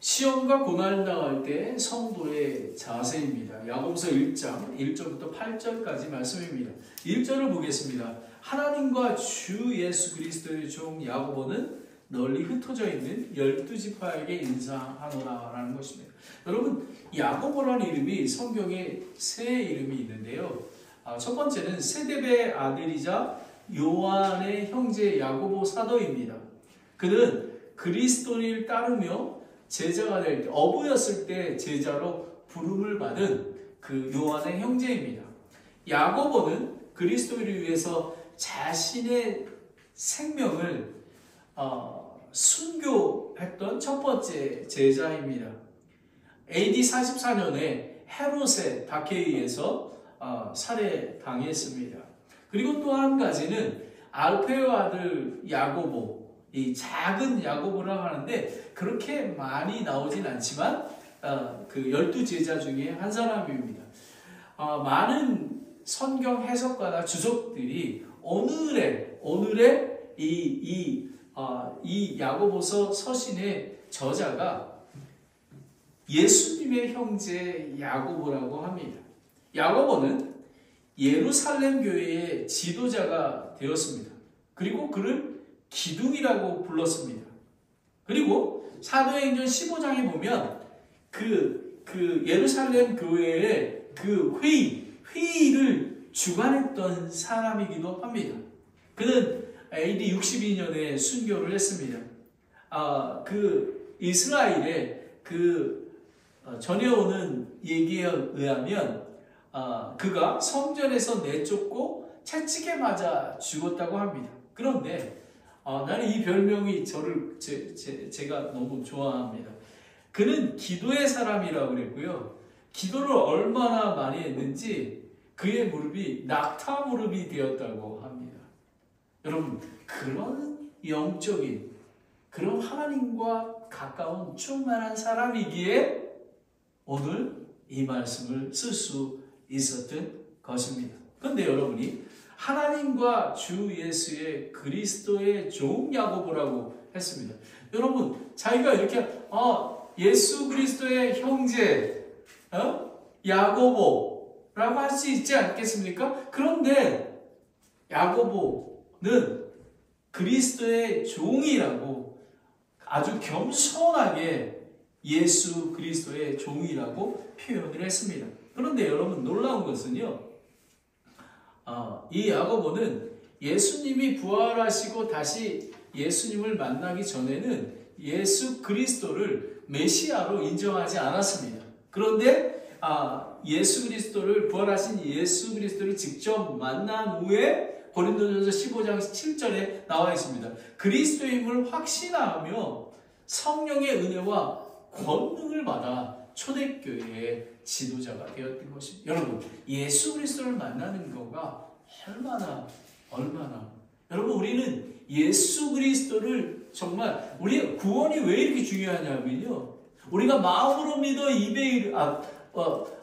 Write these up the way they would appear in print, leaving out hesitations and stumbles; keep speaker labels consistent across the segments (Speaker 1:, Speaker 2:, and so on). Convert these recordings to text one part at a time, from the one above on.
Speaker 1: 시험과 고난을 당할 때 성도의 자세입니다. 야고보서 1장 1절부터 8절까지 말씀입니다. 1절을 보겠습니다. 하나님과 주 예수 그리스도의 종 야고보는 널리 흩어져 있는 12지파에게 인사하노라 라는 것입니다. 여러분, 야고보라는 이름이 성경에 세 이름이 있는데요. 첫 번째는 세뎁의 아들이자 요한의 형제 야고보 사도입니다. 그는 그리스도를 따르며 제자가 될 때, 어부였을 때 제자로 부름을 받은 그 요한의 형제입니다. 야고보는 그리스도를 위해서 자신의 생명을 순교했던 첫 번째 제자입니다. AD 44년에 헤롯의 박해에 의해서 살해당했습니다. 그리고 또 한 가지는 알페의 아들 야고보, 이 작은 야고보라고 하는데 그렇게 많이 나오진 않지만 그 12제자 중에 한 사람입니다. 많은 성경 해석가나 주석들이 오늘의 이 야고보서 서신의 저자가 예수님의 형제 야고보라고 합니다. 야고보는 예루살렘 교회의 지도자가 되었습니다. 그리고 그를 기둥이라고 불렀습니다. 그리고 사도행전 15장에 보면 그 예루살렘 교회의 그 회의를 주관했던 사람이기도 합니다. 그는 AD 62년에 순교를 했습니다. 그 이스라엘의 전해오는 얘기에 의하면 그가 성전에서 내쫓고 채찍에 맞아 죽었다고 합니다. 그런데 나는 이 별명이 제가 너무 좋아합니다. 그는 기도의 사람이라고 그랬고요. 기도를 얼마나 많이 했는지 그의 무릎이 낙타 무릎이 되었다고 합니다. 여러분, 그런 영적인, 그런 하나님과 가까운 충만한 사람이기에 오늘 이 말씀을 쓸 수 있었던 것입니다. 그런데 여러분이 하나님과 주 예수의 그리스도의 종 야고보라고 했습니다. 여러분, 자기가 이렇게 예수 그리스도의 형제 야고보라고 할 수 있지 않겠습니까? 그런데 야고보는 그리스도의 종이라고 아주 겸손하게 예수 그리스도의 종이라고 표현을 했습니다. 그런데 여러분, 놀라운 것은요, 이 야고보는 예수님이 부활하시고 다시 예수님을 만나기 전에는 예수 그리스도를 메시아로 인정하지 않았습니다. 그런데 예수 그리스도를, 부활하신 예수 그리스도를 직접 만난 후에 고린도전서 15장 7절에 나와 있습니다. 그리스도임을 확신하며 성령의 은혜와 권능을 받아 초대교회의 지도자가 되었던 것입니다. 여러분, 예수 그리스도를 만나는 거가 얼마나 여러분, 우리는 예수 그리스도를 정말, 우리 구원이 왜 이렇게 중요하냐면요, 우리가 마음으로 믿어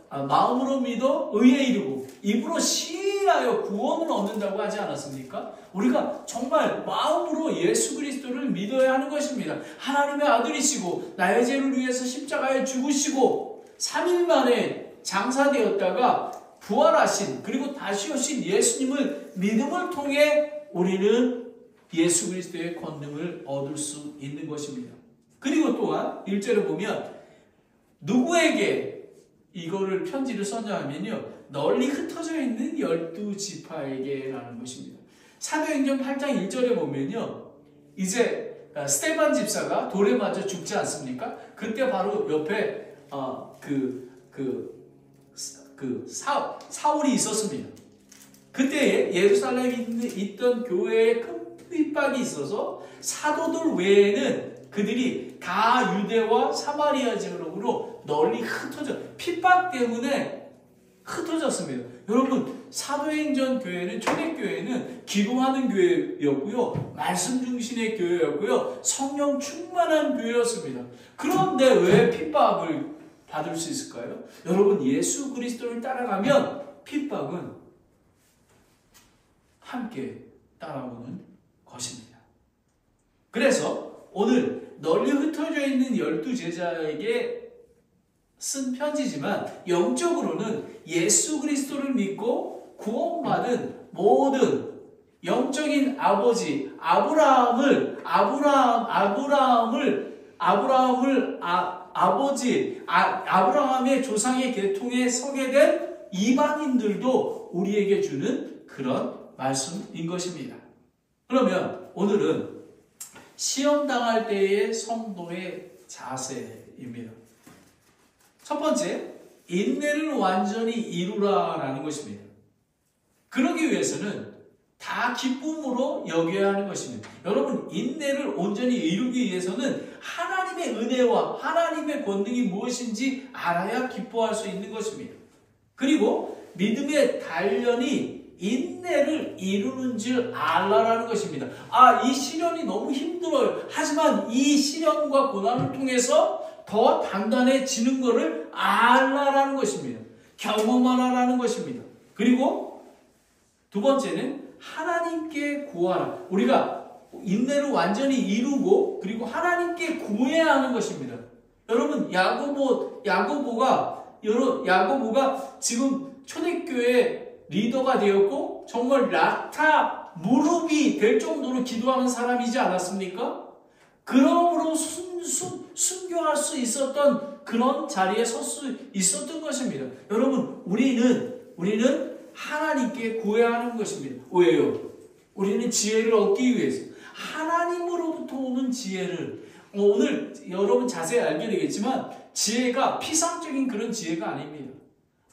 Speaker 1: 마음으로 믿어 의에 이르고 입으로 시인하여 구원을 얻는다고 하지 않았습니까? 우리가 정말 마음으로 예수 그리스도를 믿어야 하는 것입니다. 하나님의 아들이시고 나의 죄를 위해서 십자가에 죽으시고 3일 만에 장사되었다가 부활하신, 그리고 다시 오신 예수님을 믿음을 통해 우리는 예수 그리스도의 권능을 얻을 수 있는 것입니다. 그리고 또한 1절에 보면 누구에게 이거를 편지를 썼냐면요, 널리 흩어져 있는 12지파에게 라는 것입니다. 사도행전 8장 1절에 보면요, 이제 스데반 집사가 돌에 맞아 죽지 않습니까? 그때 바로 옆에 사울이 있었습니다. 그때 예루살렘에 있던 교회에 큰 핍박이 있어서 사도들 외에는 그들이 다 유대와 사마리아 지역으로 널리 핍박 때문에 흩어졌습니다. 여러분, 사도행전 교회는, 초대교회는 기도하는 교회였고요, 말씀 중심의 교회였고요, 성령 충만한 교회였습니다. 그런데 왜 핍박을 받을 수 있을까요? 여러분, 예수 그리스도를 따라가면 핍박은 함께 따라오는 것입니다. 그래서 오늘 널리 흩어져 있는 12제자에게 쓴 편지지만 영적으로는 예수 그리스도를 믿고 구원받은 모든 영적인 아버지 아브라함의 조상의 계통에 서게 된 이방인들도 우리에게 주는 그런 말씀인 것입니다. 그러면 오늘은 시험 당할 때의 성도의 자세입니다. 첫 번째, 인내를 완전히 이루라라는 것입니다. 그러기 위해서는 다 기쁨으로 여겨야 하는 것입니다. 여러분, 인내를 온전히 이루기 위해서는 하나님의 은혜와 하나님의 권능이 무엇인지 알아야 기뻐할 수 있는 것입니다. 그리고 믿음의 단련이 인내를 이루는 줄 알라라는 것입니다. 이 시련이 너무 힘들어요. 하지만 이 시련과 고난을 통해서 더 단단해지는 것을 알라라는 것입니다. 경험하라라는 것입니다. 그리고 두 번째는 하나님께 구하라. 우리가 인내를 완전히 이루고 그리고 하나님께 구해야 하는 것입니다. 여러분, 야고보가 지금 초대교회 리더가 되었고 정말 무릎이 될 정도로 기도하는 사람이지 않았습니까? 그러므로 순교할 수 있었던 그런 자리에 설 수 있었던 것입니다. 여러분, 우리는 하나님께 구해야 하는 것입니다. 왜요? 우리는 지혜를 얻기 위해서 하나님으로부터 오는 지혜를 오늘 여러분 자세히 알게 되겠지만 지혜가 피상적인 그런 지혜가 아닙니다.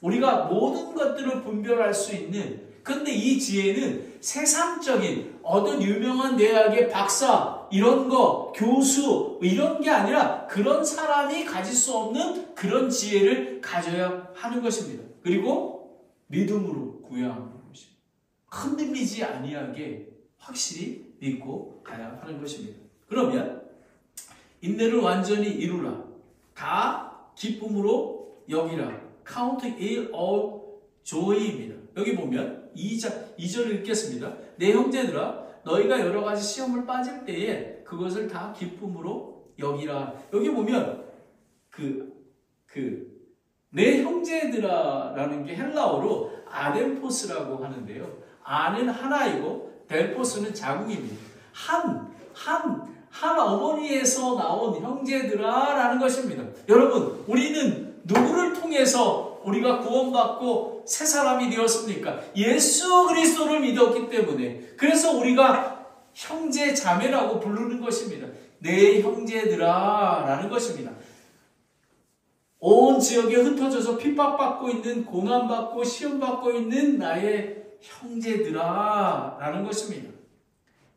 Speaker 1: 우리가 모든 것들을 분별할 수 있는, 근데 이 지혜는 세상적인 어떤 유명한 대학의 박사 이런 거, 교수 이런 게 아니라 그런 사람이 가질 수 없는 그런 지혜를 가져야 하는 것입니다. 그리고 믿음으로 구해야 하는 것입니다. 흔들리지 아니하게 확실히 믿고 가야 하는 것입니다. 그러면 인내를 완전히 이루라. 다 기쁨으로 여기라. Count it all joy입니다. 여기 보면 2절을 읽겠습니다. 내 형제들아, 너희가 여러 가지 시험을 빠질 때에 그것을 다 기쁨으로 여기라. 여기 보면 내 형제들아라는 게 헬라어로 아델포스라고 하는데요. 아는 하나이고 델포스는 자궁입니다. 한 어머니에서 나온 형제들아라는 것입니다. 여러분, 우리는 누구를 통해서 우리가 구원받고 새 사람이 되었습니까? 예수 그리스도를 믿었기 때문에. 그래서 우리가 형제 자매라고 부르는 것입니다. 내 형제들아라는 것입니다. 온 지역에 흩어져서 핍박받고 있는, 고난받고 시험받고 있는 나의 형제들아라는 것입니다.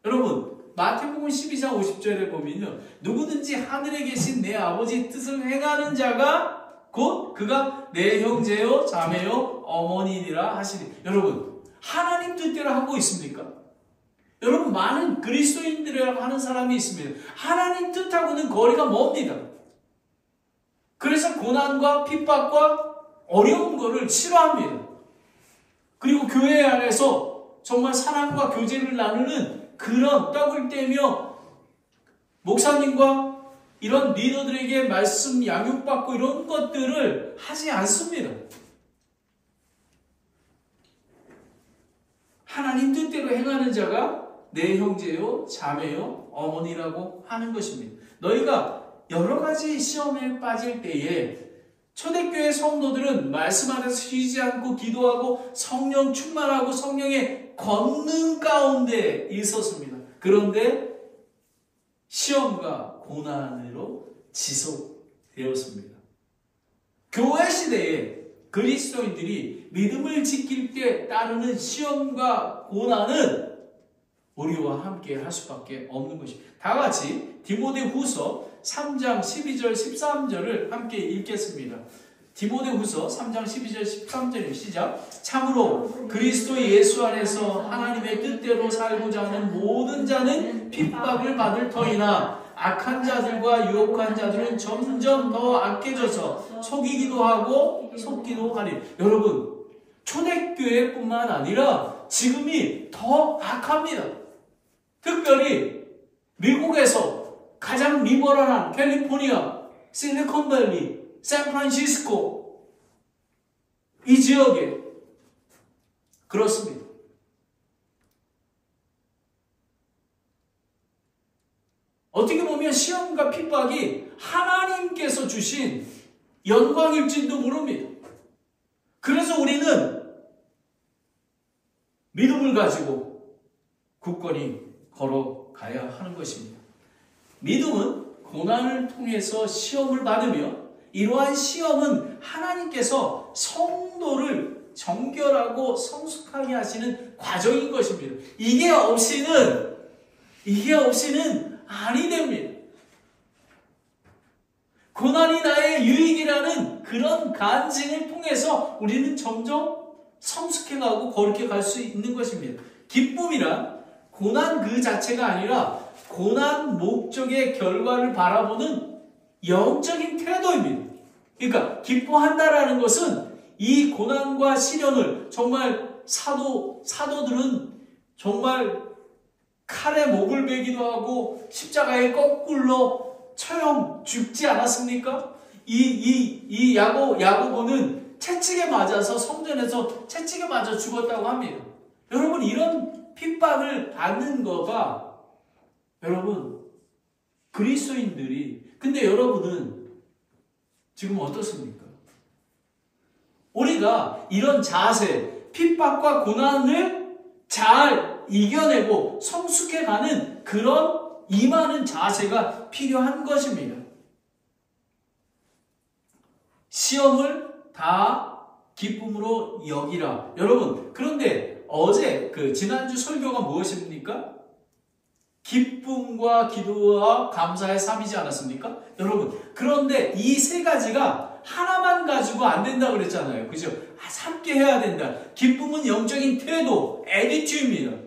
Speaker 1: 여러분, 마태복음 12장 50절에 보면요, 누구든지 하늘에 계신 내 아버지 뜻을 행하는 자가 곧 그가 내 형제요 자매요 어머니니라 하시니. 여러분, 하나님 뜻대로 하고 있습니까? 여러분, 많은 그리스도인들이라고 하는 사람이 있습니다. 하나님 뜻하고는 거리가 멉니다. 그래서 고난과 핍박과 어려운 것을 싫어합니다. 그리고 교회 안에서 정말 사랑과 교제를 나누는 그런 떡을 떼며 목사님과 이런 리더들에게 말씀 양육받고 이런 것들을 하지 않습니다. 하나님 뜻대로 행하는 자가 내 형제요 자매요 어머니라고 하는 것입니다. 너희가 여러 가지 시험에 빠질 때에 초대교회 성도들은 말씀 안에서 쉬지 않고 기도하고 성령 충만하고 성령의 권능 가운데 있었습니다. 그런데 시험과 고난으로 지속되었습니다. 교회 시대에 그리스도인들이 믿음을 지킬 때 따르는 시험과 고난은 우리와 함께 할 수밖에 없는 것입니다. 다 같이 디모데후서 3장 12절 13절을 함께 읽겠습니다. 디모데후서 3장 12절 13절 시작. 참으로 그리스도 예수 안에서 하나님의 뜻대로 살고자 하는 모든 자는 핍박을 받을 터이나 악한 자들과 유혹한 자들은 점점 더 악해져서 속이기도 하고 속기도 하리. 여러분, 초대교회뿐만 아니라 지금이 더 악합니다. 특별히 미국에서 가장 리버럴한 캘리포니아, 실리콘밸리, 샌프란시스코 이 지역에 그렇습니다. 어떻게 보면 시험과 핍박이 하나님께서 주신 영광일지도 모릅니다. 그래서 우리는 믿음을 가지고 굳건히 걸어가야 하는 것입니다. 믿음은 고난을 통해서 시험을 받으며 이러한 시험은 하나님께서 성도를 정결하고 성숙하게 하시는 과정인 것입니다. 이게 없이는 아니 됩니다. 고난이 나의 유익이라는 그런 간증을 통해서 우리는 점점 성숙해가고 거룩해 갈 수 있는 것입니다. 기쁨이란 고난 그 자체가 아니라 고난 목적의 결과를 바라보는 영적인 태도입니다. 그러니까 기뻐한다라는 것은 이 고난과 시련을 정말 사도들은 정말 칼에 목을 베기도 하고 십자가에 거꾸로 처형 죽지 않았습니까? 이 야고보는 채찍에 맞아서 성전에서 채찍에 맞아 죽었다고 합니다. 여러분, 이런 핍박을 받는 거가 여러분 그리스도인들이, 근데 여러분은 지금 어떻습니까? 우리가 이런 자세, 핍박과 고난을 잘 이겨내고 성숙해가는 그런 임하는 자세가 필요한 것입니다. 시험을 다 기쁨으로 여기라. 여러분, 그런데 어제 지난주 설교가 무엇입니까? 기쁨과 기도와 감사의 삶이지 않았습니까? 여러분, 그런데 이 세 가지가 하나만 가지고 안 된다 그랬잖아요. 그죠? 함께 해야 된다. 기쁨은 영적인 태도, 애티튜드입니다.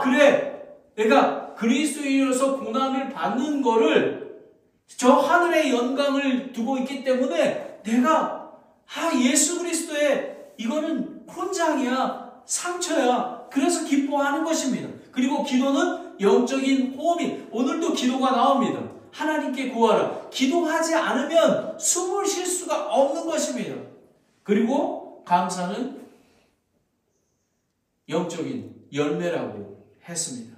Speaker 1: 그래. 내가 그리스도인으로서 고난을 받는 거를 저 하늘의 영광을 두고 있기 때문에 내가 예수 그리스도의 이거는 훈장이야, 상처야. 그래서 기뻐하는 것입니다. 그리고 기도는 영적인 호흡이, 오늘도 기도가 나옵니다. 하나님께 구하라. 기도하지 않으면 숨을 쉴 수가 없는 것입니다. 그리고 감사는 영적인 열매라고 했습니다.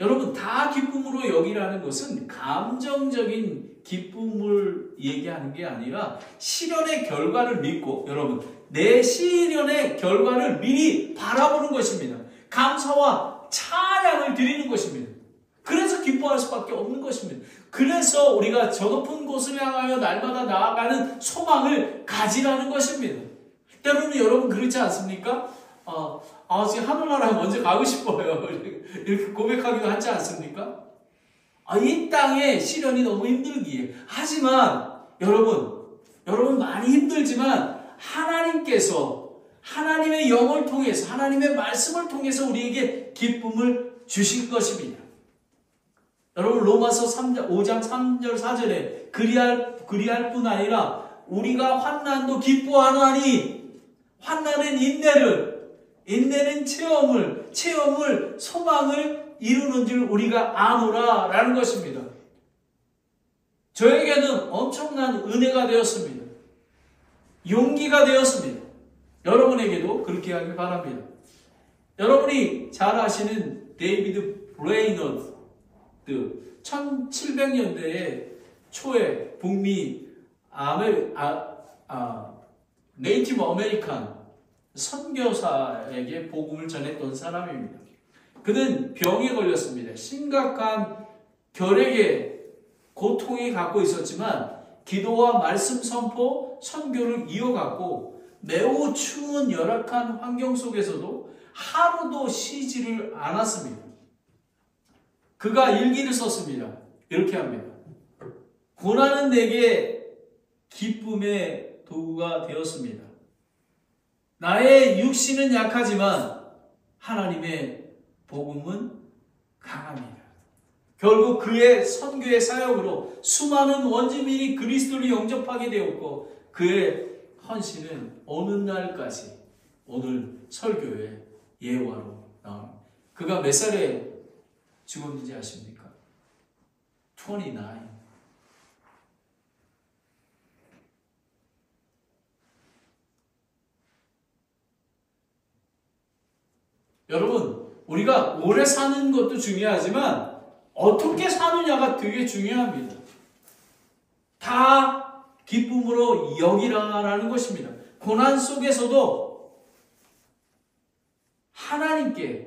Speaker 1: 여러분, 다 기쁨으로 여기라는 것은 감정적인 기쁨을 얘기하는 게 아니라 시련의 결과를 믿고, 여러분, 내 시련의 결과를 미리 바라보는 것입니다. 감사와 찬양을 드리는 것입니다. 그래서 기뻐할 수밖에 없는 것입니다. 그래서 우리가 저 높은 곳을 향하여 날마다 나아가는 소망을 가지라는 것입니다. 때로는 여러분 그렇지 않습니까? 지금 하늘나라에 먼저 가고 싶어요. 이렇게 고백하기도 하지 않습니까? 이 땅의 시련이 너무 힘들기에. 하지만 여러분 많이 힘들지만 하나님께서 하나님의 영을 통해서, 하나님의 말씀을 통해서 우리에게 기쁨을 주신 것입니다. 여러분, 로마서 5장 3절 4절에 그리할 뿐 아니라 우리가 환난도 기뻐하나니, 환난은 인내는 체험을 소망을 이루는 줄 우리가 아노라 라는 것입니다. 저에게는 엄청난 은혜가 되었습니다. 용기가 되었습니다. 여러분에게도 그렇게 하길 바랍니다. 여러분이 잘 아시는 데이비드 브레이너드, 1700년대에 초에 북미 네이티브 아메리칸 선교사에게 복음을 전했던 사람입니다. 그는 병에 걸렸습니다. 심각한 결핵의 고통이 갖고 있었지만 기도와 말씀 선포, 선교를 이어갔고 매우 추운 열악한 환경 속에서도 하루도 쉬지를 않았습니다. 그가 일기를 썼습니다. 이렇게 합니다. 고난은 내게 기쁨의 도구가 되었습니다. 나의 육신은 약하지만 하나님의 복음은 강합니다. 결국 그의 선교의 사역으로 수많은 원주민이 그리스도를 영접하게 되었고 그의 헌신은 어느 날까지 오늘 설교의 예화로 나옵니다. 그가 몇 살에 죽었는지 아십니까? 29. 여러분, 우리가 오래 사는 것도 중요하지만 어떻게 사느냐가 되게 중요합니다. 다 기쁨으로 여기라라는 것입니다. 고난 속에서도 하나님께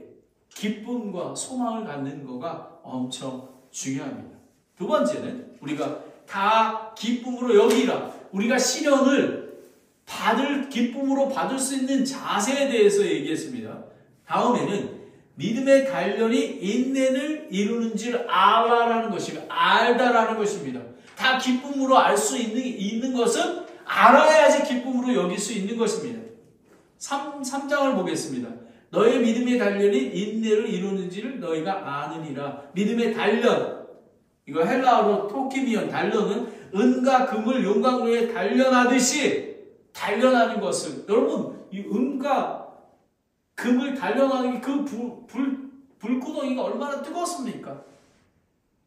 Speaker 1: 기쁨과 소망을 갖는 거가 엄청 중요합니다. 두 번째는 우리가 다 기쁨으로 여기라. 우리가 시련을 기쁨으로 받을 수 있는 자세에 대해서 얘기했습니다. 다음에는 믿음의 단련이 인내를 이루는 줄 알아라는 것입니다. 알다라는 것입니다. 다 기쁨으로 알 수 있는 것은 알아야지 기쁨으로 여길 수 있는 것입니다. 3장을 보겠습니다. 너의 믿음의 단련이 인내를 이루는지를 너희가 아느니라. 믿음의 단련, 이거 헬라어로 토키미온, 단련은 은과 금을 용광로에 단련하듯이 단련하는 것을, 여러분 이 은과 금을 단련하는 게 그 불구덩이가 얼마나 뜨겁습니까?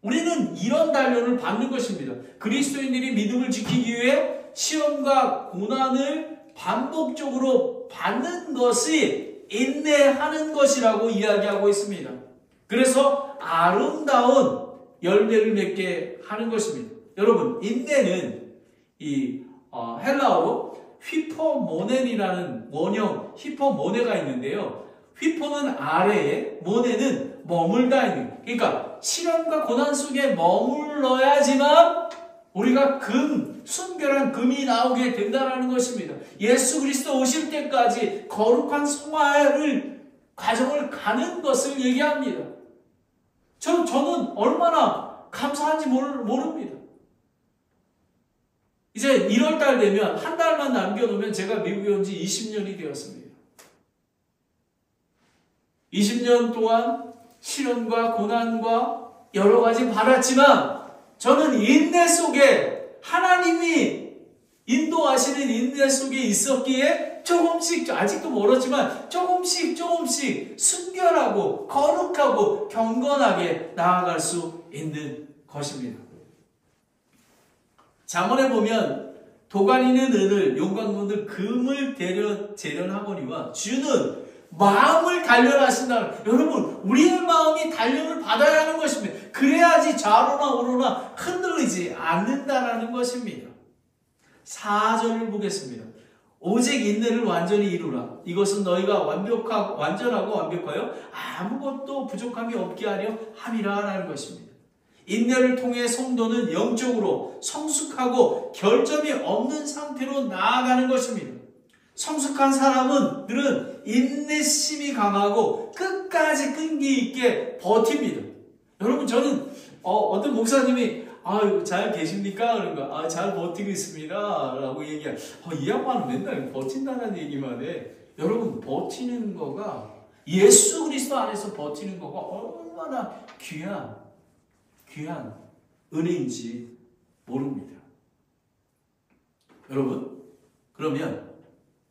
Speaker 1: 우리는 이런 단련을 받는 것입니다. 그리스도인들이 믿음을 지키기 위해 시험과 고난을 반복적으로 받는 것이 인내하는 것이라고 이야기하고 있습니다. 그래서 아름다운 열매를 맺게 하는 것입니다. 여러분, 인내는 헬라어로 휘퍼모넨이라는 원형 휘퍼모네가 있는데요. 휘퍼는 아래에, 모네는 머물다 있는. 그러니까 시련과 고난 속에 머물러야지만 우리가 순결한 금이 나오게 된다는 것입니다. 예수 그리스도 오실 때까지 거룩한 성화를 과정을 가는 것을 얘기합니다. 저는 얼마나 감사한지 모릅니다. 이제 1월달 되면 한 달만 남겨놓으면 제가 미국에 온 지 20년이 되었습니다. 20년 동안 시련과 고난과 여러 가지 받았지만 저는 인내 속에 하나님이 인도하시는 인내 속에 있었기에 조금씩, 아직도 멀었지만 조금씩 순결하고 거룩하고 경건하게 나아갈 수 있는 것입니다. 잠언에 보면 도가니는 은을, 용광로는 금을 재련하거니와 주는 마음을 단련하신다. 여러분, 우리의 마음이 단련을 받아야 하는 것입니다. 그래야지 좌로나 우로나 흔들리지 않는다라는 것입니다. 4절을 보겠습니다. 오직 인내를 완전히 이루라. 이것은 너희가 완전하고 완벽하여 아무것도 부족함이 없게 하려 함이라라는 것입니다. 인내를 통해 성도는 영적으로 성숙하고 결점이 없는 상태로 나아가는 것입니다. 성숙한 사람들은 인내심이 강하고 끝까지 끈기 있게 버팁니다. 여러분, 저는 어떤 목사님이 잘 계십니까? 그러니까 잘 버티고 있습니다 라고 얘기해요. 이 양반은 맨날 버틴다는 얘기만 해. 여러분, 버티는 거가 예수 그리스도 안에서 버티는 거가 얼마나 귀한 은혜인지 모릅니다. 여러분, 그러면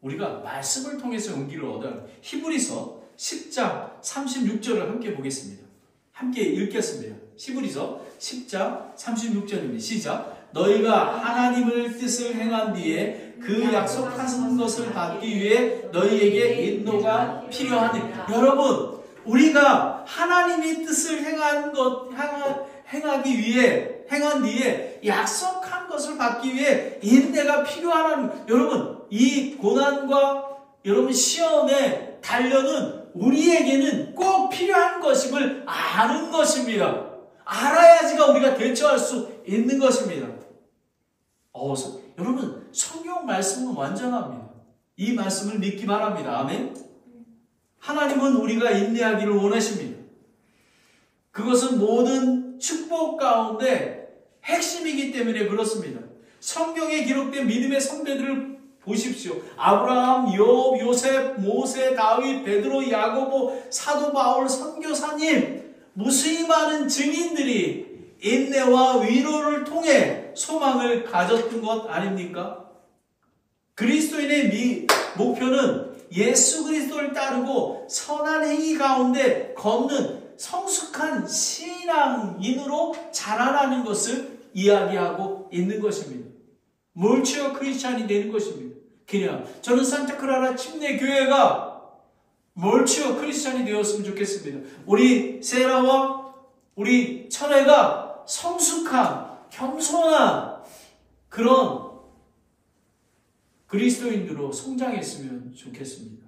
Speaker 1: 우리가 말씀을 통해서 용기를 얻어 히브리서 10장 36절을 함께 보겠습니다. 함께 읽겠습니다. 히브리서 10장 36절입니다. 시작. 너희가 하나님의 뜻을 행한 뒤에 그 약속하신 것을 받기 위해 너희에게 인도가 필요하니. 여러분, 우리가 하나님의 뜻을 행한 뒤에 약속한 것을 받기 위해 인내가 필요하다는. 여러분, 이 고난과 여러분 시험의 단련은 우리에게는 꼭 필요한 것임을 아는 것입니다. 알아야지가 우리가 대처할 수 있는 것입니다. 여러분, 성경 말씀은 완전합니다. 이 말씀을 믿기 바랍니다. 아멘. 하나님은 우리가 인내하기를 원하십니다. 그것은 모든 축복 가운데 핵심이기 때문에 그렇습니다. 성경에 기록된 믿음의 선배들을 보십시오. 아브라함, 욥, 요셉, 모세, 다윗, 베드로, 야고보, 사도 바울, 선교사님, 무수히 많은 증인들이 인내와 위로를 통해 소망을 가졌던 것 아닙니까? 그리스도인의 목표는 예수 그리스도를 따르고 선한 행위 가운데 걷는 성숙한 신앙인으로 자라나는 것을 이야기하고 있는 것입니다. 몰치어 크리스찬이 되는 것입니다. 그냥 저는 산타크라라 침례교회가 몰치어 크리스찬이 되었으면 좋겠습니다. 우리 세라와 우리 천혜가 성숙한 겸손한 그런 그리스도인으로 성장했으면 좋겠습니다.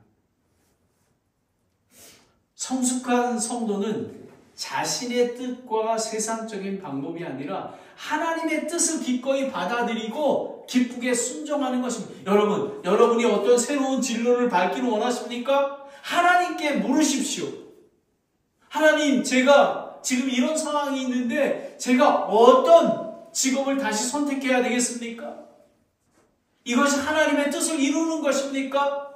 Speaker 1: 성숙한 성도는 자신의 뜻과 세상적인 방법이 아니라 하나님의 뜻을 기꺼이 받아들이고 기쁘게 순종하는 것입니다. 여러분이 어떤 새로운 진로를 밟기를 원하십니까? 하나님께 물으십시오. 하나님, 제가 지금 이런 상황이 있는데 제가 어떤 직업을 다시 선택해야 되겠습니까? 이것이 하나님의 뜻을 이루는 것입니까?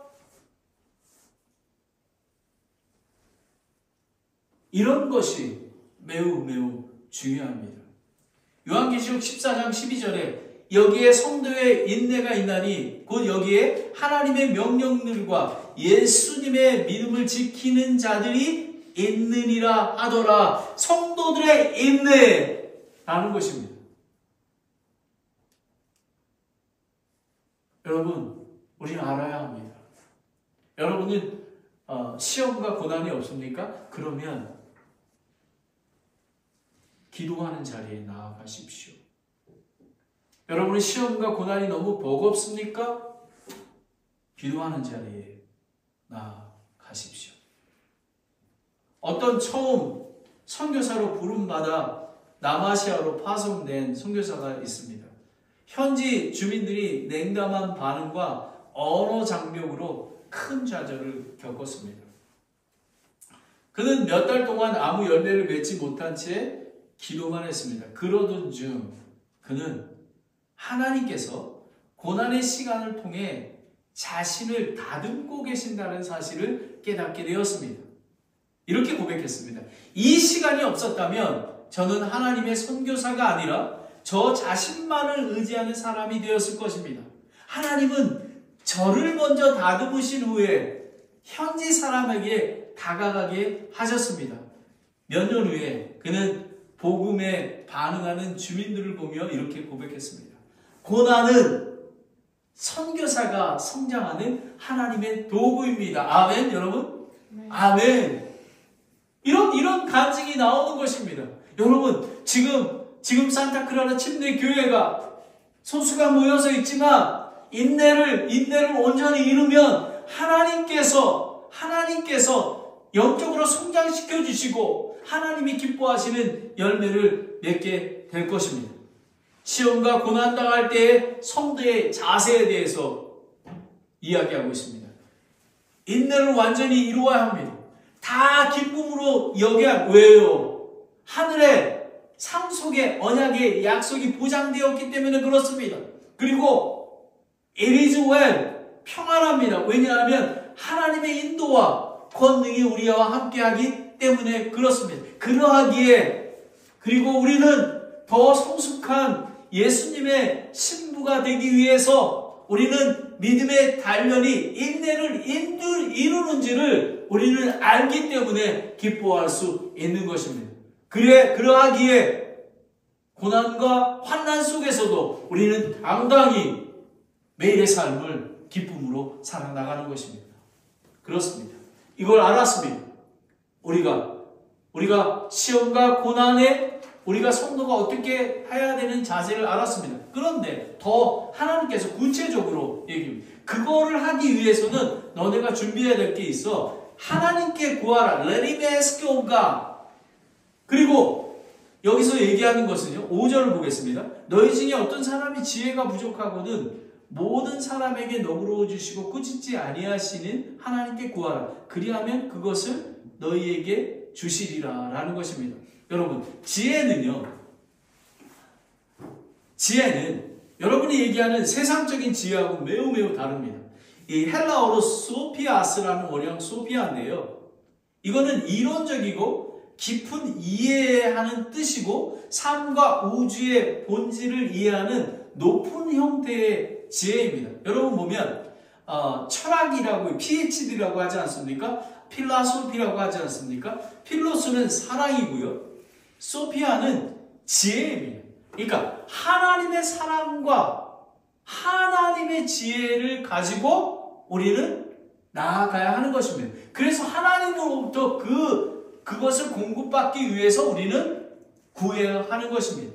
Speaker 1: 이런 것이 매우 중요합니다. 요한계시록 14장 12절에 여기에 성도의 인내가 있나니 곧 여기에 하나님의 명령들과 예수님의 믿음을 지키는 자들이 있느니라 하더라. 성도들의 인내라는 것입니다. 여러분, 우리는 알아야 합니다. 여러분은 시험과 고난이 없습니까? 그러면 기도하는 자리에 나아가십시오. 여러분은 시험과 고난이 너무 버겁습니까? 기도하는 자리에 나아가십시오. 어떤 처음 선교사로 부름받아 남아시아로 파송된 선교사가 있습니다. 현지 주민들이 냉담한 반응과 언어 장벽으로 큰 좌절을 겪었습니다. 그는 몇 달 동안 아무 열매를 맺지 못한 채 기도만 했습니다. 그러던 중 그는 하나님께서 고난의 시간을 통해 자신을 다듬고 계신다는 사실을 깨닫게 되었습니다. 이렇게 고백했습니다. 이 시간이 없었다면 저는 하나님의 선교사가 아니라 저 자신만을 의지하는 사람이 되었을 것입니다. 하나님은 저를 먼저 다듬으신 후에 현지 사람에게 다가가게 하셨습니다. 몇 년 후에 그는 복음에 반응하는 주민들을 보며 이렇게 고백했습니다. 고난은 선교사가 성장하는 하나님의 도구입니다. 아멘, 여러분? 아멘. 이런 간증이 나오는 것입니다. 여러분, 지금 산타크라라 침례교회가 소수가 모여서 있지만 인내를 온전히 이루면 하나님께서 영적으로 성장시켜 주시고 하나님이 기뻐하시는 열매를 맺게 될 것입니다. 시험과 고난 당할 때의 성도의 자세에 대해서 이야기하고 있습니다. 인내를 완전히 이루어야 합니다. 다 기쁨으로 여겨야 왜요? 하늘의 상속의 언약의 약속이 보장되었기 때문에 그렇습니다. 그리고 it is well, 평안합니다. 왜냐하면 하나님의 인도와 권능이 우리와 함께하기 때문에 그렇습니다. 그러하기에 그리고 우리는 더 성숙한 예수님의 신부가 되기 위해서 우리는 믿음의 단련이 인내를 이루는지를 우리는 알기 때문에 기뻐할 수 있는 것입니다. 그러하기에 고난과 환난 속에서도 우리는 당당히 매일의 삶을 기쁨으로 살아나가는 것입니다. 그렇습니다. 이걸 알았습니다. 우리가 시험과 고난에 우리가 성도가 어떻게 해야 되는 자세를 알았습니다. 그런데 더 하나님께서 구체적으로 얘기합니다. 그거를 하기 위해서는 너네가 준비해야 될 게 있어. 하나님께 구하라. Let him ask of God. 그리고 여기서 얘기하는 것은요. 5절을 보겠습니다. 너희 중에 어떤 사람이 지혜가 부족하거든 모든 사람에게 너그러워 주시고 꾸짖지 아니하시는 하나님께 구하라. 그리하면 그것을 너희에게 주시리라 라는 것입니다. 여러분, 지혜는 여러분이 얘기하는 세상적인 지혜하고 매우 다릅니다. 이 헬라어로 소피아스라는 원형 소피아인데요. 이거는 이론적이고 깊은 이해하는 뜻이고 삶과 우주의 본질을 이해하는 높은 형태의 지혜입니다. 여러분 보면 철학이라고 PhD라고 하지 않습니까? 필라소피라고 하지 않습니까? 필로스는 사랑이고요. 소피아는 지혜입니다. 그러니까 하나님의 사랑과 하나님의 지혜를 가지고 우리는 나아가야 하는 것입니다. 그래서 하나님으로부터 그것을 공급받기 위해서 우리는 구해야 하는 것입니다.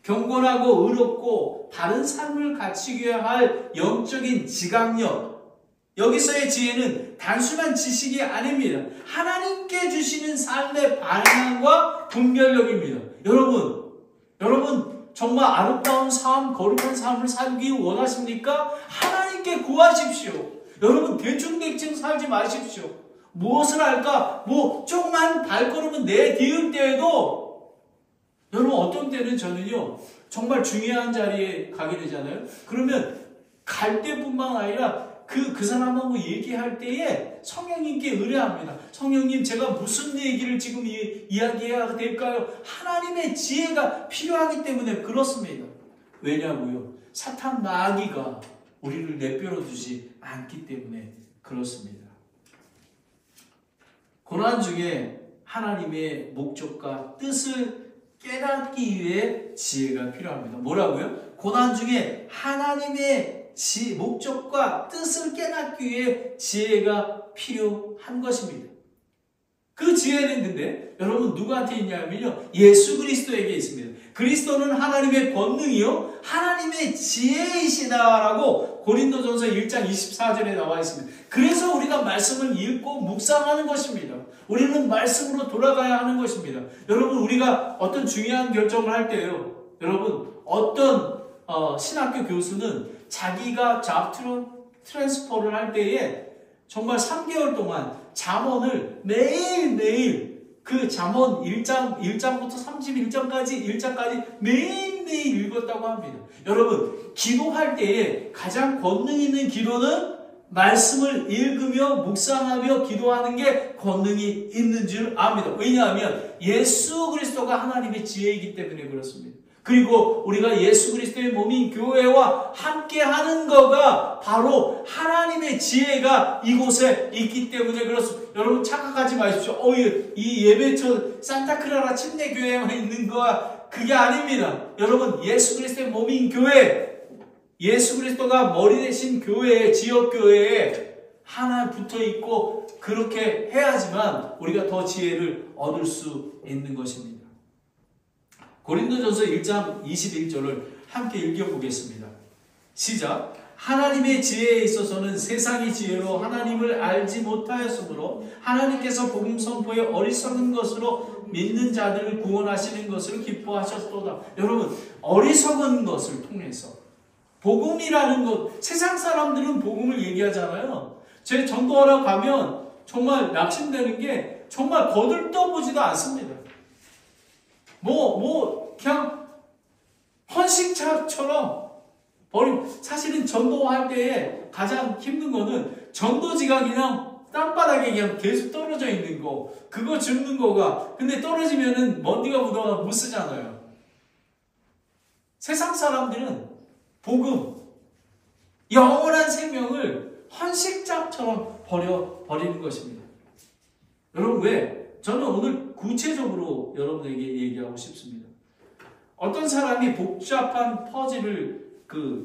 Speaker 1: 경건하고 의롭고 바른 삶을 갖추게 할 영적인 지각력, 여기서의 지혜는 단순한 지식이 아닙니다. 하나님께 주시는 삶의 방향과 분별력입니다. 여러분 정말 아름다운 삶, 거룩한 삶을 살기 원하십니까? 하나님께 구하십시오. 여러분 대충 살지 마십시오. 무엇을 할까? 조금만 발걸음은 내디딜 때에도 여러분 어떤 때는 저는요 정말 중요한 자리에 가게 되잖아요. 그러면 갈 때뿐만 아니라 그 사람하고 얘기할 때에 성령님께 의뢰합니다. 성령님, 제가 무슨 얘기를 지금 이야기해야 될까요? 하나님의 지혜가 필요하기 때문에 그렇습니다. 왜냐고요? 사탄 마귀가 우리를 내버려 두지 않기 때문에 그렇습니다. 고난 중에 하나님의 목적과 뜻을 깨닫기 위해 지혜가 필요합니다. 뭐라고요? 고난 중에 하나님의 목적과 뜻을 깨닫기 위해 지혜가 필요한 것입니다. 그 지혜는 근데 여러분 누구한테 있냐면요, 예수 그리스도에게 있습니다. 그리스도는 하나님의 권능이요 하나님의 지혜이시다라고 고린도전서 1장 24절에 나와 있습니다. 그래서 우리가 말씀을 읽고 묵상하는 것입니다. 우리는 말씀으로 돌아가야 하는 것입니다. 여러분, 우리가 어떤 중요한 결정을 할 때요, 여러분 어떤 신학교 교수는 자기가 잡 트랜스퍼를 할 때에 정말 3개월 동안 잠언을 매일매일 그 잠언 1장부터 31장까지 매일매일 읽었다고 합니다. 여러분, 기도할 때에 가장 권능 있는 기도는 말씀을 읽으며 묵상하며 기도하는 게 권능이 있는 줄 압니다. 왜냐하면 예수 그리스도가 하나님의 지혜이기 때문에 그렇습니다. 그리고 우리가 예수 그리스도의 몸인 교회와 함께하는 거가 바로 하나님의 지혜가 이곳에 있기 때문에 그렇습니다. 여러분 착각하지 마십시오. 이 예배처 산타크라라 침례교회만 있는 거야. 그게 아닙니다. 여러분, 예수 그리스도의 몸인 교회, 예수 그리스도가 머리 대신 교회에, 지역교회에 하나 붙어 있고 그렇게 해야지만 우리가 더 지혜를 얻을 수 있는 것입니다. 고린도전서 1장 21절을 함께 읽어보겠습니다. 시작. 하나님의 지혜에 있어서는 세상의 지혜로 하나님을 알지 못하였으므로 하나님께서 복음 선포에 어리석은 것으로 믿는 자들을 구원하시는 것을 기뻐하셨도다. 여러분, 어리석은 것을 통해서 복음이라는 것, 세상 사람들은 복음을 얘기하잖아요. 제 전도하러 가면 정말 낙심되는 게 정말 거들떠보지도 않습니다. 그냥 헌식처럼 사실은 전도할 때에 가장 힘든 거는 전도지가 그냥 땅바닥에 그냥 계속 떨어져 있는 거, 그거 줍는 거가, 근데 떨어지면은 먼지가 묻어가 못 쓰잖아요. 세상 사람들은 복음, 영원한 생명을 헌식잡처럼 버리는 것입니다. 여러분, 왜? 저는 오늘 구체적으로 여러분에게 얘기하고 싶습니다. 어떤 사람이 복잡한 퍼즐을,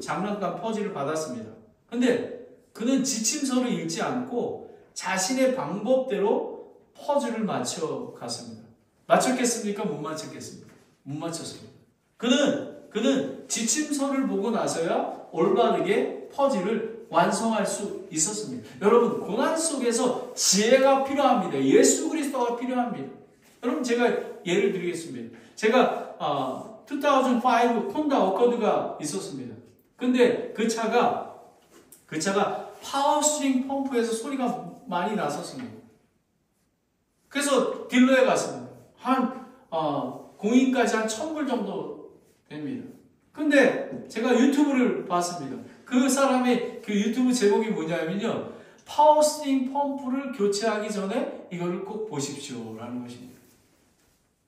Speaker 1: 장난감 퍼즐을 받았습니다. 근데 그는 지침서를 읽지 않고 자신의 방법대로 퍼즐을 맞춰갔습니다. 맞췄겠습니까? 못 맞췄겠습니까? 못 맞췄습니다. 그는 지침서를 보고 나서야 올바르게 퍼즐을 완성할 수 있었습니다. 여러분, 고난 속에서 지혜가 필요합니다. 예수 그리스도가 필요합니다. 여러분, 제가 예를 드리겠습니다. 제가 2005 콘다 어코드가 있었습니다. 근데 그 차가 파워스트링 펌프에서 소리가 많이 났었습니다. 그래서 딜러에 갔습니다. 공인까지 한 1,000불 정도 됩니다. 근데 제가 유튜브를 봤습니다. 그 사람의 그 유튜브 제목이 뭐냐면요, 파워스트링 펌프를 교체하기 전에 이거를 꼭 보십시오 라는 것입니다.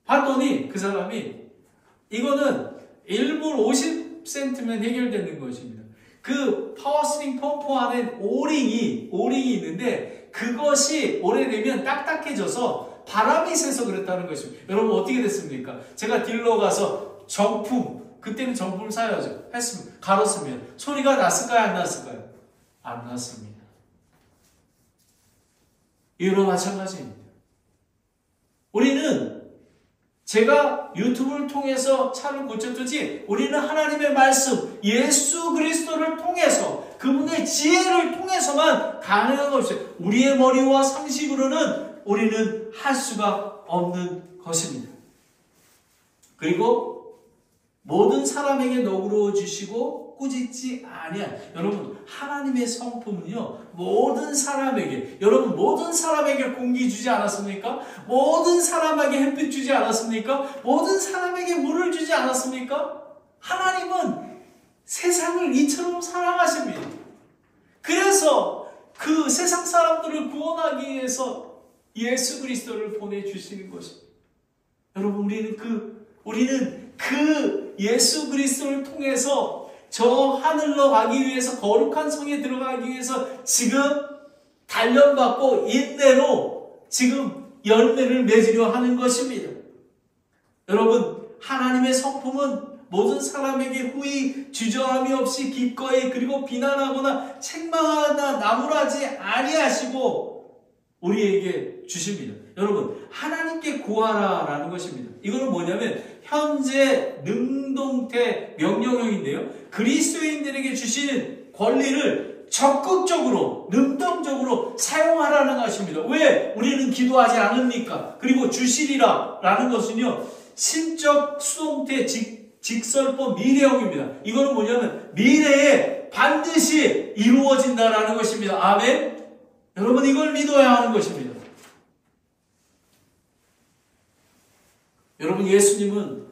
Speaker 1: 봤더니 그 사람이 이거는 1불 50센트면 해결되는 것입니다. 그 파워스트링 펌프 안에 오링이 있는데 그것이 오래되면 딱딱해져서 바람이 새서 그랬다는 것입니다. 여러분 어떻게 됐습니까? 제가 딜러 가서 정품, 그때는 정품을 사야죠. 했습니다. 갈았으면 소리가 났을까요? 안 났을까요? 안 났습니다. 이거랑 마찬가지입니다. 우리는 제가 유튜브를 통해서 차를 고쳤듯이 우리는 하나님의 말씀, 예수 그리스도를 통해서 그분의 지혜를 통해서만 가능한 것이에요. 우리의 머리와 상식으로는 우리는 할 수가 없는 것입니다. 그리고 모든 사람에게 너그러워 주시고 꾸짖지 아니한, 여러분 하나님의 성품은요 모든 사람에게, 여러분 모든 사람에게 공기 주지 않았습니까? 모든 사람에게 햇빛 주지 않았습니까? 모든 사람에게 물을 주지 않았습니까? 하나님은 세상을 이처럼 사랑하십니다. 그래서 그 세상 사람들을 구원하기 위해서 예수 그리스도를 보내주시는 것입니다. 여러분 우리는 그 예수 그리스도를 통해서 저 하늘로 가기 위해서, 거룩한 성에 들어가기 위해서 지금 단련받고 인내로 지금 열매를 맺으려 하는 것입니다. 여러분 하나님의 성품은 모든 사람에게 후히 주저함이 없이 기꺼이 그리고 비난하거나 책망하거나 나무라지 아니하시고 우리에게 주십니다. 여러분 하나님께 구하라라는 것입니다. 이거는 뭐냐면 현재 능동태 명령형인데요, 그리스도인들에게 주시는 권리를 적극적으로 능동적으로 사용하라는 것입니다. 왜 우리는 기도하지 않습니까? 그리고 주시리라 라는 것은요 신적 수동태 직설법 미래형입니다. 이거는 뭐냐면 미래에 반드시 이루어진다라는 것입니다. 아멘. 여러분 이걸 믿어야 하는 것입니다. 여러분 예수님은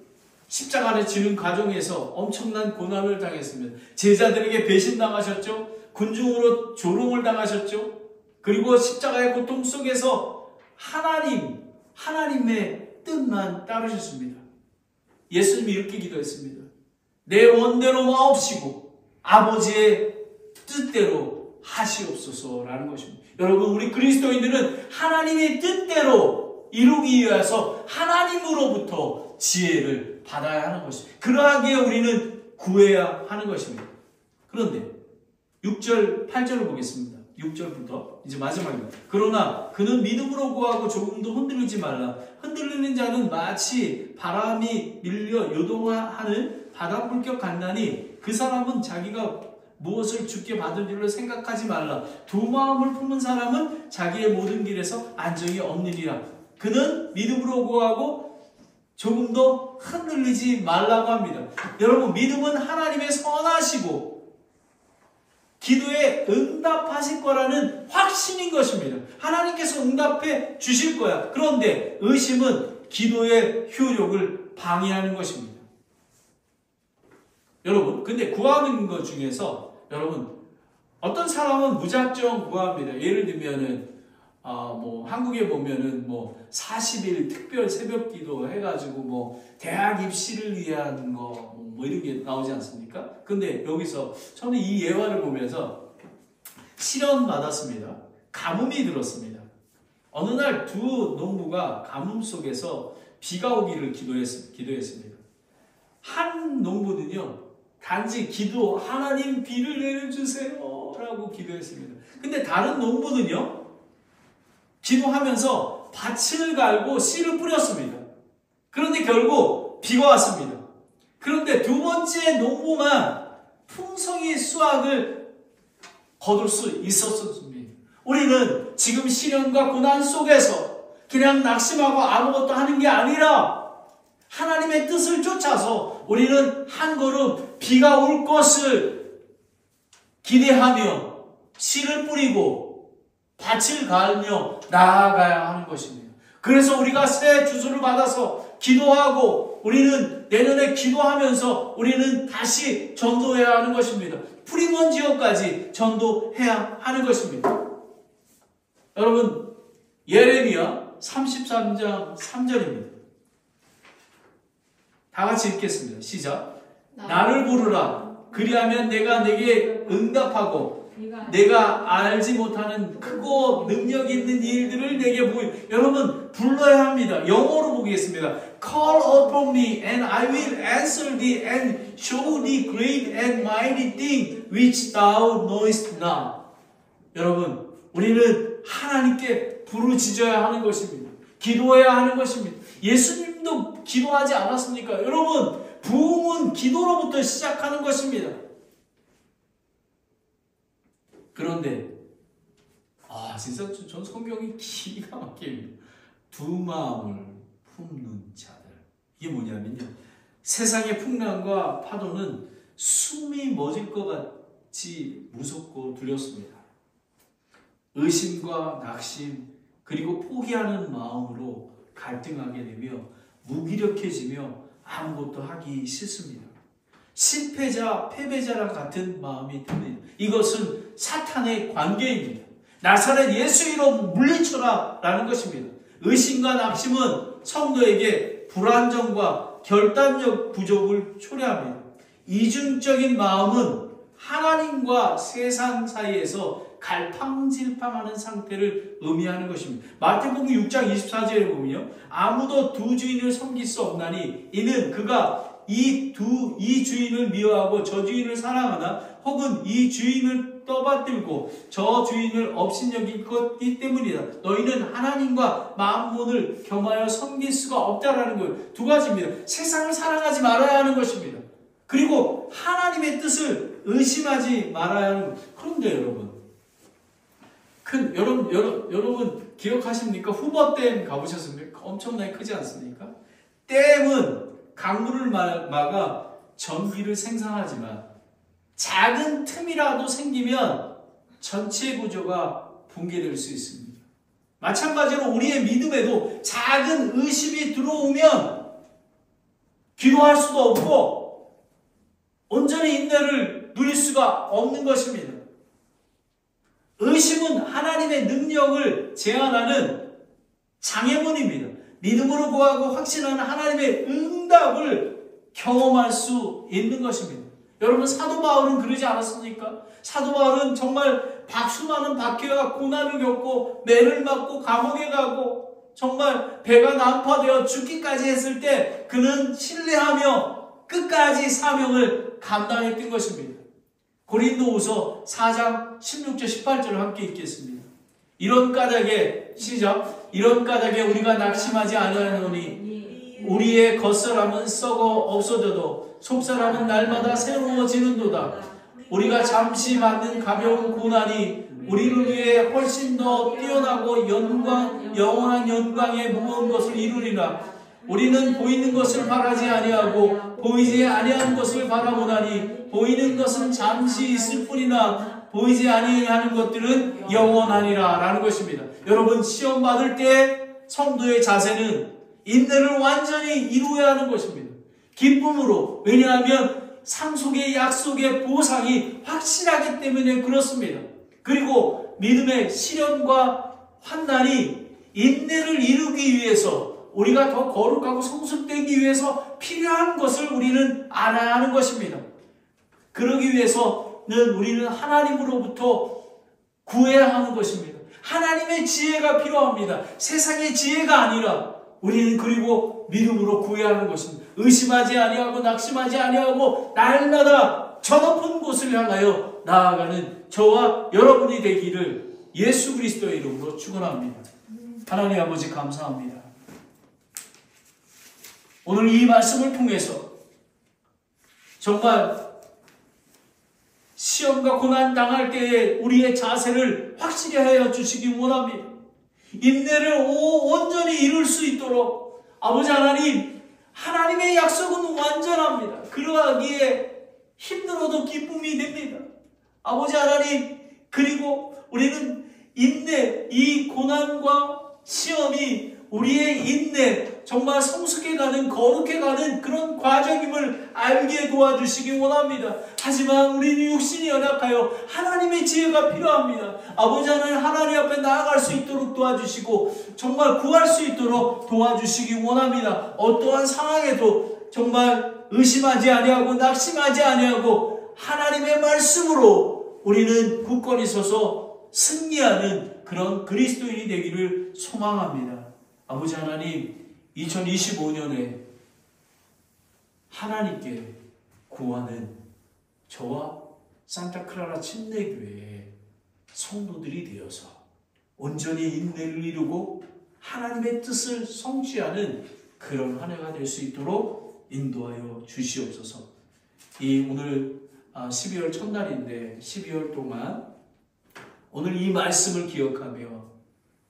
Speaker 1: 십자가를 지는 과정에서 엄청난 고난을 당했습니다. 제자들에게 배신당하셨죠. 군중으로 조롱을 당하셨죠. 그리고 십자가의 고통 속에서 하나님의 뜻만 따르셨습니다. 예수님이 이렇게 기도했습니다. 내 원대로 마옵시고 아버지의 뜻대로 하시옵소서라는 것입니다. 여러분 우리 그리스도인들은 하나님의 뜻대로 이루기 위해서 하나님으로부터 지혜를 받아야 하는 것입니다. 그러하기에 우리는 구해야 하는 것입니다. 그런데 6절, 8절을 보겠습니다. 6절부터 이제 마지막입니다. 그러나 그는 믿음으로 구하고 조금도 흔들리지 말라. 흔들리는 자는 마치 바람이 밀려 요동하는 바닷불격 같나니 그 사람은 자기가 무엇을 주께 받을 줄로 생각하지 말라. 두 마음을 품은 사람은 자기의 모든 길에서 안정이 없느니라. 그는 믿음으로 구하고 조금도 흔들리지 말라고 합니다. 여러분 믿음은 하나님의 선하시고 기도에 응답하실 거라는 확신인 것입니다. 하나님께서 응답해 주실 거야. 그런데 의심은 기도의 효력을 방해하는 것입니다. 여러분 근데 구하는 것 중에서 여러분 어떤 사람은 무작정 구합니다. 예를 들면은 한국에 보면은 40일 특별 새벽 기도 해가지고 대학 입시를 위한 이런 게 나오지 않습니까? 근데 여기서 저는 이 예화를 보면서 시련 받았습니다. 가뭄이 들었습니다. 어느 날 두 농부가 가뭄 속에서 비가 오기를 기도했습니다. 한 농부는요, 단지 하나님 비를 내려주세요 라고 기도했습니다. 근데 다른 농부는요, 기도하면서 밭을 갈고 씨를 뿌렸습니다. 그런데 결국 비가 왔습니다. 그런데 두 번째 농부만 풍성히 수확을 거둘 수 있었습니다. 우리는 지금 시련과 고난 속에서 그냥 낙심하고 아무것도 하는 게 아니라 하나님의 뜻을 쫓아서 우리는 한 걸음 비가 올 것을 기대하며 씨를 뿌리고 밭을 갈며 나아가야 하는 것입니다. 그래서 우리가 새 주소를 받아서 기도하고 우리는 내년에 기도하면서 우리는 다시 전도해야 하는 것입니다. 풀이먼 지역까지 전도해야 하는 것입니다. 여러분 예레미야 33장 3절입니다. 다 같이 읽겠습니다. 시작. 나를 부르라. 그리하면 내가 내게 응답하고 내가 알지 못하는 크고 능력 있는 일들을 내게 보여. 여러분 불러야 합니다. 영어로 보겠습니다. Call upon me and I will answer thee and show thee great and mighty things which thou knowest not. 여러분 우리는 하나님께 부르짖어야 하는 것입니다. 기도해야 하는 것입니다. 예수님도 기도하지 않았습니까? 여러분 부흥은 기도로부터 시작하는 것입니다. 그런데 진짜 전 성경이 기가 막힙니다. 두 마음을 품는 자들. 이게 뭐냐면요, 세상의 풍랑과 파도는 숨이 멎을 것 같이 무섭고 두렵습니다. 의심과 낙심 그리고 포기하는 마음으로 갈등하게 되며 무기력해지며 아무것도 하기 싫습니다. 실패자, 패배자랑 같은 마음이 듭니다. 이것은 사탄의 관계입니다. 나사렛 예수 이름 물리쳐라 라는 것입니다. 의심과 낙심은 성도에게 불안정과 결단력 부족을 초래합니다. 이중적인 마음은 하나님과 세상 사이에서 갈팡질팡하는 상태를 의미하는 것입니다. 마태복음 6장 24절에 보면요, 아무도 두 주인을 섬길 수 없나니 이는 그가 이 주인을 미워하고 저 주인을 사랑하나 혹은 이 주인을 떠받들고 저 주인을 업신여길 것이기 때문이다. 너희는 하나님과 만몬을 겸하여 섬길 수가 없다라는 거예요. 두 가지입니다. 세상을 사랑하지 말아야 하는 것입니다. 그리고 하나님의 뜻을 의심하지 말아야 하는 것. 그런데 여러분 기억하십니까? 후버댐 가보셨습니까? 엄청나게 크지 않습니까? 댐은 강물을 막아 전기를 생산하지만 작은 틈이라도 생기면 전체 구조가 붕괴될 수 있습니다. 마찬가지로 우리의 믿음에도 작은 의심이 들어오면 기도할 수도 없고 온전히 인내를 누릴 수가 없는 것입니다. 의심은 하나님의 능력을 제한하는 장애물입니다. 믿음으로 구하고 확신하는 하나님의 응답을 경험할 수 있는 것입니다. 여러분 사도 바울은 그러지 않았습니까? 사도 바울은 정말 수많은 박해와 고난을 겪고 매를 맞고 감옥에 가고 정말 배가 난파되어 죽기까지 했을 때 그는 신뢰하며 끝까지 사명을 감당했던 것입니다. 고린도후서 4장 16절 18절을 함께 읽겠습니다. 이런 까닭에 시작. 이런 까닭에 우리가 낙심하지 아니하노니 우리의 겉사람은 썩어 없어져도 속사람은 날마다 새로워지는도다. 우리가 잠시 받는 가벼운 고난이 우리를 위해 훨씬 더 뛰어나고 영원한 영광의 무거운 것을 이루리라. 우리는 보이는 것을 바라지 아니하고 보이지 아니하는 것을 바라보나니 보이는 것은 잠시 있을 뿐이나 보이지 아니하는 것들은 영원하니라 라는 것입니다. 여러분 시험 받을 때 성도의 자세는 인내를 완전히 이루어야 하는 것입니다. 기쁨으로. 왜냐하면 상속의 약속의 보상이 확실하기 때문에 그렇습니다. 그리고 믿음의 시련과 환난이 인내를 이루기 위해서 우리가 더 거룩하고 성숙되기 위해서 필요한 것을 우리는 알아야 하는 것입니다. 그러기 위해서는 우리는 하나님으로부터 구해야 하는 것입니다. 하나님의 지혜가 필요합니다. 세상의 지혜가 아니라 우리는 그리고 믿음으로 구해야 하는 것입니다. 의심하지 아니하고 낙심하지 아니하고 날마다 저 높은 곳을 향하여 나아가는 저와 여러분이 되기를 예수 그리스도의 이름으로 축원합니다. 하나님 아버지 감사합니다. 오늘 이 말씀을 통해서 정말 시험과 고난 당할 때에 우리의 자세를 확실히 하여 주시기 원합니다. 인내를 온전히 이룰 수 있도록 아버지 하나님, 하나님의 약속은 완전합니다. 그러하기에 힘들어도 기쁨이 됩니다. 아버지 하나님, 그리고 우리는 인내, 이 고난과 시험이 우리의 인내, 정말 성숙해가는 거룩해가는 그런 과정임을 알게 도와주시기 원합니다. 하지만 우리는 육신이 연약하여 하나님의 지혜가 필요합니다. 아버지 하나님 앞에 나아갈 수 있도록 도와주시고 정말 구할 수 있도록 도와주시기 원합니다. 어떠한 상황에도 정말 의심하지 아니하고 낙심하지 아니하고 하나님의 말씀으로 우리는 굳건히 서서 승리하는 그런 그리스도인이 되기를 소망합니다. 아버지 하나님, 2025년에 하나님께 구하는 저와 산타클라라 침례교회의 성도들이 되어서 온전히 인내를 이루고 하나님의 뜻을 성취하는 그런 한 해가 될 수 있도록 인도하여 주시옵소서. 이 오늘 12월 첫날인데 12월 동안 오늘 이 말씀을 기억하며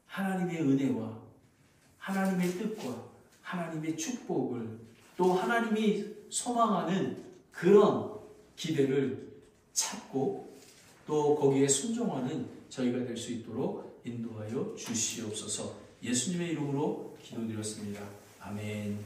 Speaker 1: 하나님의 은혜와 하나님의 뜻과 하나님의 축복을 또 하나님이 소망하는 그런 기대를 찾고 또 거기에 순종하는 저희가 될 수 있도록 인도하여 주시옵소서. 예수님의 이름으로 기도드렸습니다. 아멘.